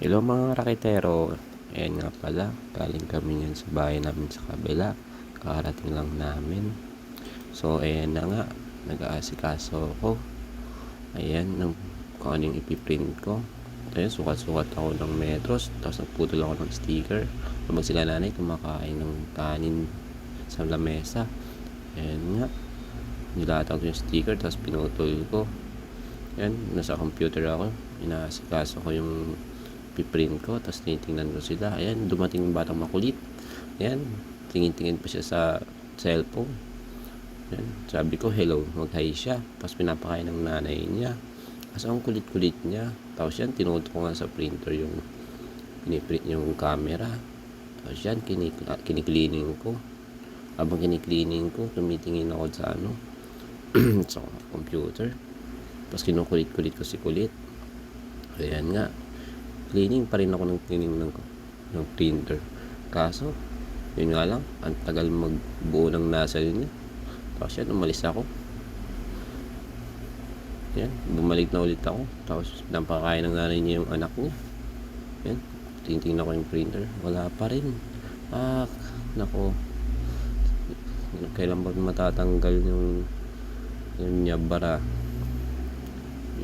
Hello mga raketero, ayan nga pala, galing kami yan sa bahay namin sa kabila, kakarating lang namin. So ayan na nga, nag-aasikaso ako, ayan, kung ano yung ipiprint ko. Ayan, sukat-sukat ako ng metros, tapos nagputol ako ng sticker. Habang sila nanay kumakain ng kanin sa lamesa, ayan nga, nilatan ko yung sticker, tapos pinutol ko. Ayan, nasa computer ako, inaasikaso ko yung piprint ko, tapos tinitingnan ko sila. Ayan, dumating yung batang makulit. Ayan, tingin-tingin pa siya sa cellphone. Ayan, sabi ko hello, mag-hi siya, tapos pinapakain ng nanay niya. Kasi ang kulit-kulit niya. Tapos yan, tinuto ko nga sa printer yung piniprint yung camera. Tapos yan, kiniklining ko. Habang kiniklining ko, tumitingin ako sa sa computer. Tapos kinukulit-kulit ko si kulit. Ayan nga, cleaning pa rin ako ng cleaning ng printer. Kaso, yun nga lang, ang tagal magbuo ng nasa niya. Tapos yan, umalis ako. Yan, bumalik na ulit ako. Tapos, napakain ng nanay niya yung anak niya. Yan, tingnan ko yung printer. Wala pa rin. Nako. Kailan ba matatanggal yung nyabara?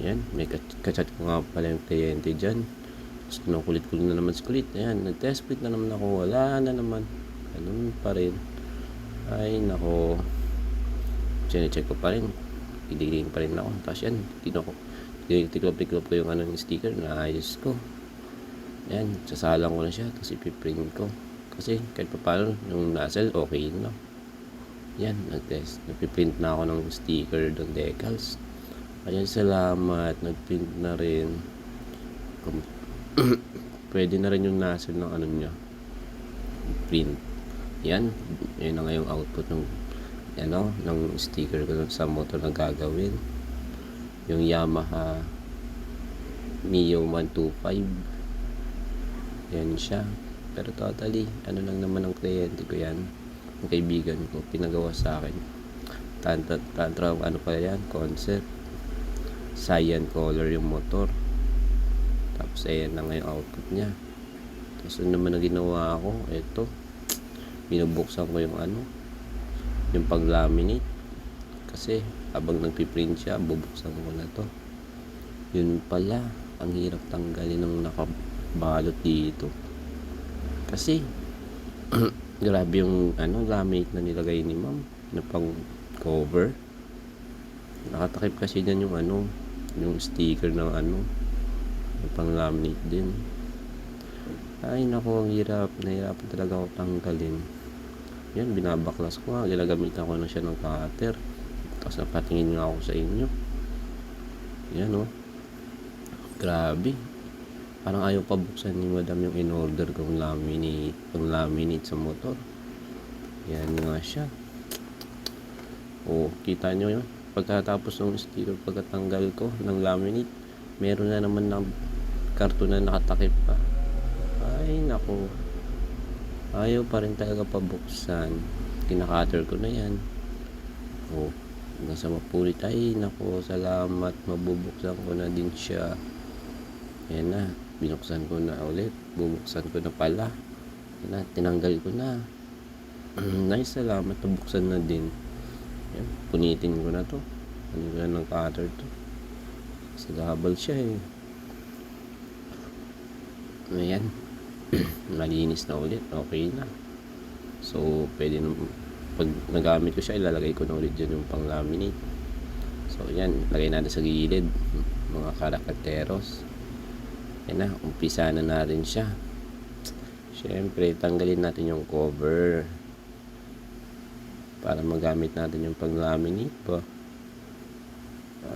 Yan, may kachat ko nga pala yung kliyente dyan. Tapos kinukulit-kulit na naman si kulit. Ayan, nag-test print na naman ako. Wala na naman. Ganun pa rin. Ay, nako. Chine-check ko pa rin. Pidiling pa rin ako. Tapos yan, tiklop ko yung yung sticker na ayos ko. Ayan, sasalang ko na siya. Tapos ipiprint ko. Kasi kahit pa paano, yung nozzle, okay na. Yan, nag-test. Nagpiprint na ako ng sticker ng decals. Ayan, salamat. Nagprint na rin. Pwede na rin yung nozzle ng niya. Print. Yan. Yan na nga yung output ng ng sticker ko sa motor na gagawin. Yung Yamaha Mio 125. Yan siya. Pero totally, lang naman ang kliyente ko yan. Ang kaibigan ko, pinagawa sa akin. Tantra, pa yan? Concept. Cyan color yung motor. Tapos ayan na nga yung output niya. Tapos ano naman na ginawa ko, ito. Binubuksan ko yung yung pag-laminate. Kasi habang nagpiprint siya, bubuksan ko na to. Yun pala, ang hirap tanggalin ng nakabalot dito. Kasi grabe yung laminate na nilagay ni ma'am na pang cover. Nakatakip kasi dyan yung yung sticker ng yung pang laminate din. Ay nako, ang hirap. Nahirapan talaga ako tanggalin. Yan, binabaklas ko nga. Ginagamitan ko na siya ng cutter. Tapos napatingin nga ako sa inyo. Yan grabe. Parang ayaw pa buksan ni madam yung in-order kong laminate sa motor. Yan nga siya. Kita nyo yun. Pagkatapos ng sticker, pagkatanggal ko ng laminate, meron na naman ng karton na nakatakip pa. Ay nako, ayaw pa rin talaga pabuksan. Kinakater ko na yan. Hanggang sa mapulit. Ay nako, salamat, mabubuksan ko na din siya. Yan na, binuksan ko na ulit. Bubuksan ko na pala. Yan na, tinanggal ko na. Nice, salamat, nabuksan na din. Yan, punitin ko na to. Ano ko na ng cutter to. Kasi gabal siya Ayan. Malinis na ulit. Okay na. So, pwede na, pag nagamit ko siya, ilalagay ko na ulit dyan yung pang laminate. So, yan. Lagay natin sa gilid. Mga karakateros. Yan na. Umpisa na natin siya. Siyempre, tanggalin natin yung cover. Para magamit natin yung pang laminate pa.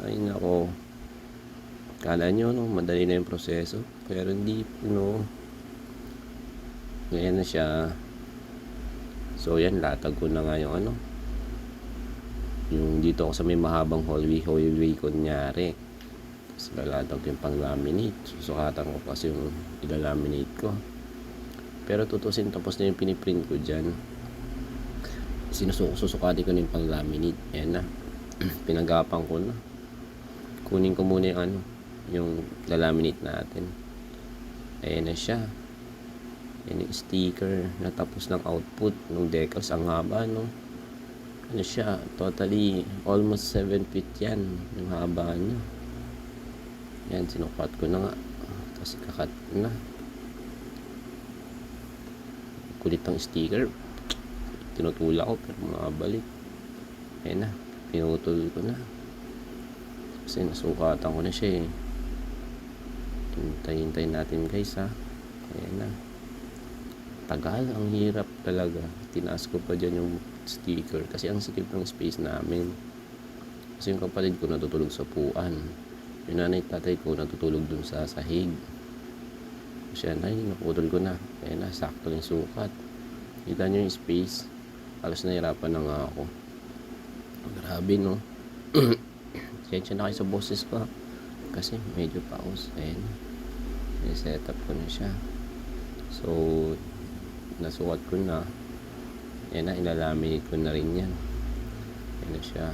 Ay, nako. Kala nyo, madali na yung proseso. Pero hindi, Ngayon na siya. So, yan, latag ko na nga yung yung dito ako sa may mahabang hallway kunyari. Tapos, lalatag ko yung pang-laminate. Susukatan ko kasi yung ilalaminate ko. Pero tutusin, tapos na yung piniprint ko dyan. Susukati ko na yung pang-laminate. Ayan na. Pinagapang ko na. Kunin ko muna yung yung lalaminate natin. Ayan na siya. Ayan yung sticker na tapos ng output ng decals. Ang haba, no? Ano siya? Totally almost 7 feet yan. Yung haba niya. Yan, sinukat ko na nga. Tapos kakat na. Kulit ang sticker. Tinutula ko pero mabalik. Ayan na. Pinutol ko na. Kasi nasukatan ko na siya eh. Hintay natin guys ha. Ayan na. Tagal. Ang hirap talaga. Tinaas ko pa dyan yung sticker. Kasi ang sikip ng space namin. Kasi yung kapatid ko natutulog sa puan. Yung nanay tatay ko natutulog dun sa sahig. Siya na, naputol ko na. Ayan na, sakto yung sukat. Kita nyo yung space. Alas nahirapan na nga ako. Grabe, no? Sensya na kayo sa boses ko. Kasi medyo pause. Ayan. May setup ko na siya. So, nasukat ko na. Ayan na, ilalaminate ko na rin yan. Ayan na siya.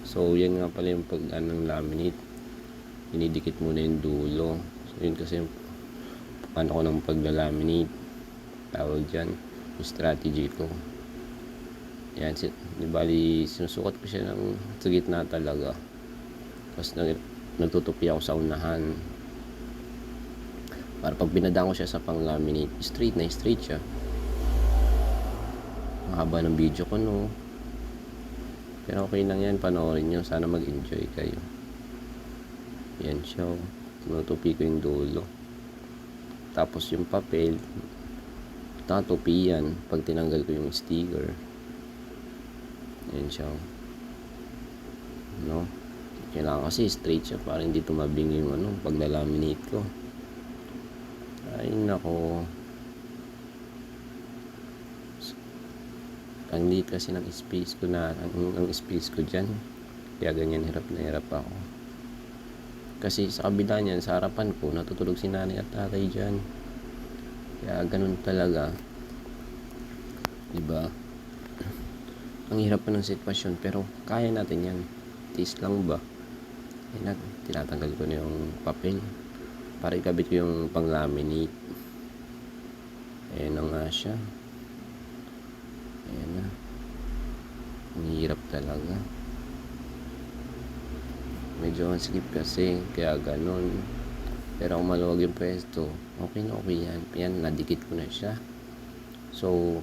So, yan nga pala yung pag-anong laminate. Inidikit muna yung dulo. So, yun kasi yung paano ko ng paglalaminate. Tawag dyan. Yung strategy ko. Yan, di bali sinusukat ko siya ng sa gitna talaga. Tapos nagtutupi ako sa unahan. Para pag binadaan ko siya sa pang-laminate, straight na straight siya. Mahaba ng video ko, no? Pero okay lang yan, panoorin nyo. Sana mag-enjoy kayo. Yan siya. Tinutupi ko yung dulo. Tapos yung papel, tatupi yan pag tinanggal ko yung sticker. Yan siya. No? Kailangan kasi straight siya para hindi tumabing yung paglalaminate ko. Ay nako. Ang liit kasi ng space ko na ang space ko dyan. Kaya ganyan hirap na hirap ako. Kasi sa kabila niyan, sa harapan ko, natutulog si nanay at tatay dyan. Kaya ganun talaga. Diba? Ang hirap pa ng sitwasyon, pero kaya natin yan. Tiis lang ba? Ayan na, tinatanggal ko na yung papel para ikabit ko yung pang-laminate. Ayan na nga siya. Ayan na. Ang hirap talaga. Medyo ang skip kasi, kaya ganun. Pero kung maluwag yung pwesto, okay na okay yan. Yan, nadikit ko na siya. So,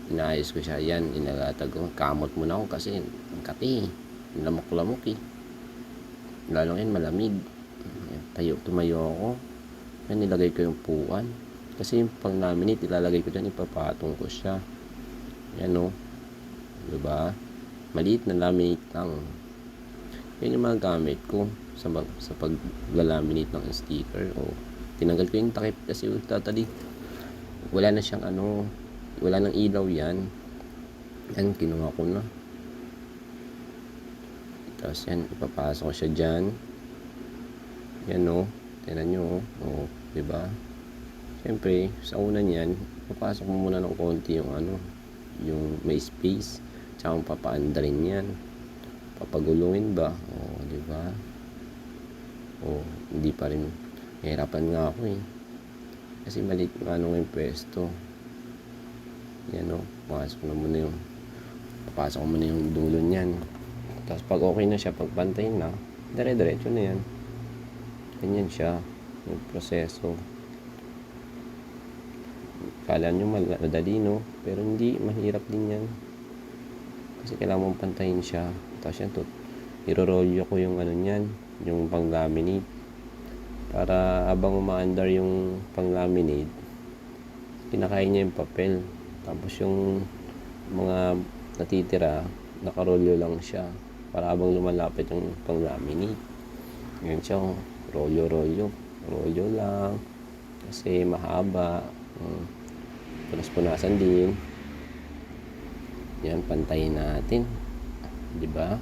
inaayos ko siya. Yan, inalatag ko. Kamot muna ako kasi ang kati. Lamok-lamok eh. Lalo ngayon malamig. Tumayo ako. Yan, nilagay ko yung puwan. Kasi yung pang-laminate, ilalagay ko dyan, ipapatong ko siya. Yan o. Diba? Maliit na laminate lang. Yan yung mga gamit ko sa pag-laminate ng sticker. O, tinanggal ko yung takip kasi totally wala na siyang wala nang ilaw yan. Yan, kinuha ko na. Tapos yan, ipapasok ko siya dyan. Yan o. Tignan nyo o. Diba? Siyempre, sa una niyan, ipapasok mo muna ng konti yung yung may space. Tsaka papaanda rin yan. Papagulungin ba? O, diba? O, hindi pa rin. Hirapan nga ako eh. Kasi maliit yung pwesto. Yan o, papasok ko muna yung dulo niyan. Tapos pag okay na siya, pag pantay na, dire-diretso na yan. Ganyan siya, yung proseso. Kala nyo madali, no? Pero hindi, mahirap din yan. Kasi kailangan mong pantayin siya. Tapos yan, irorolyo ko yung niyan, yung pang-laminate. Para habang umaandar yung pang-laminate, kinakain niya yung papel. Tapos yung mga natitira, nakarolyo lang siya. Para habang lumalapit yung pang-laminate. Yan siya, rolyo lang. Kasi mahaba. Punas-punasan din. Yan, pantayin natin. Diba?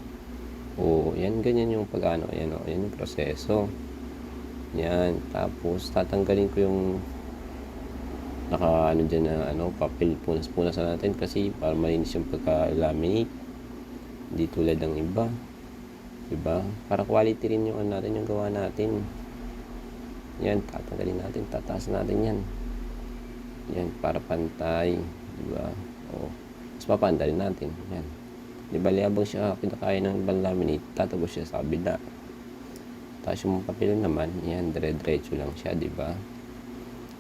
O, yan, ganyan yung yan yung proseso. Yan, tapos tatanggalin ko yung dyan na papel, punas-punasan natin kasi para malinis yung pagka-laminate. Hindi tulad ng iba. Diba? Para quality rin yung natin, yung gawa natin. Yan, tatanggalin natin, tataas natin yan. Yan, para pantay, diba? O, mas papandarin natin. Yan. Di ba, habang siya kinakain ng ibang laminate, tatagos siya sa kabila. Tapos yung papel naman, yan, dire-diretso lang siya, di ba?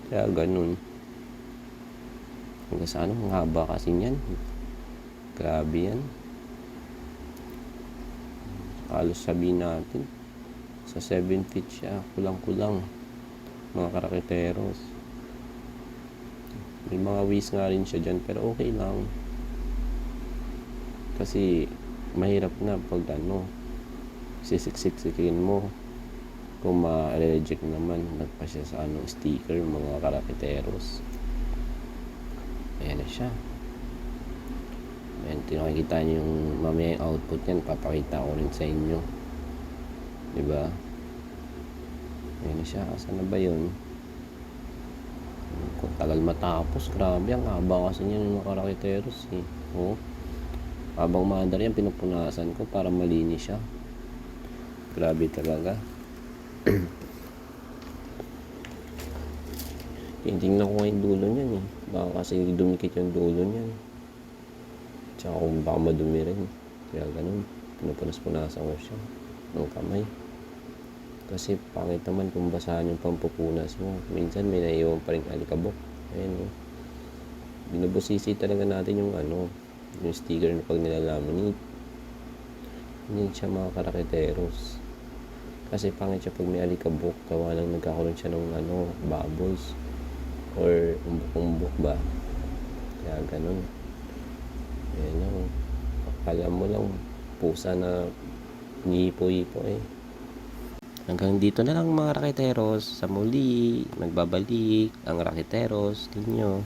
Kaya ganun. Hanggang sa ano, ang haba kasi yan. Grabe yan. Halos sabihin natin, sa 7 feet siya, kulang-kulang. Mga karaketeros. May mga ways nga rin siya dyan, pero okay lang. Kasi, mahirap na pag ano, sisiksik-sikin mo. Kung ma-reject naman, nagpa siya sa ano, sticker, mga karaketeros. Ayan na siya. Ayan, nakikita nyo yung mamaya yung output yan, papakita ko rin sa inyo. Diba? Ayan na siya. Asan na ba yun? Kung tagal matapos, grabe, ang haba kasi niyan yung mga karaketeros eh. Oh. Habang maandar yan, pinupunasan ko para malinis siya. Grabe talaga. Tingnan ko nga yung dulo niyan eh. Baka kasi dumikit yung dulo niyan. Tsaka kung baka madumi rin. Kaya ganun. Pinupunas-punasan ko siya ng kamay. Kasi pangit naman kung basahan yung pampupunas mo. Minsan may naiiwan pa rin alikabok. Ayan o. Binubusisi talaga natin yung ano, yung sticker na pag nilalaminate. Hindi siya mga karaketeros. Kasi pangit siya pag may alikabok. Gawa lang nagkakaroon siya ng ano, bubbles. Or umbok-umbok ba. Kaya ganun. Ayan lang. Akala mo lang pusa na nihipo-hipo eh. Hanggang dito na lang mga raketeros. Sa muli, nagbabalik ang raketeros ninyo.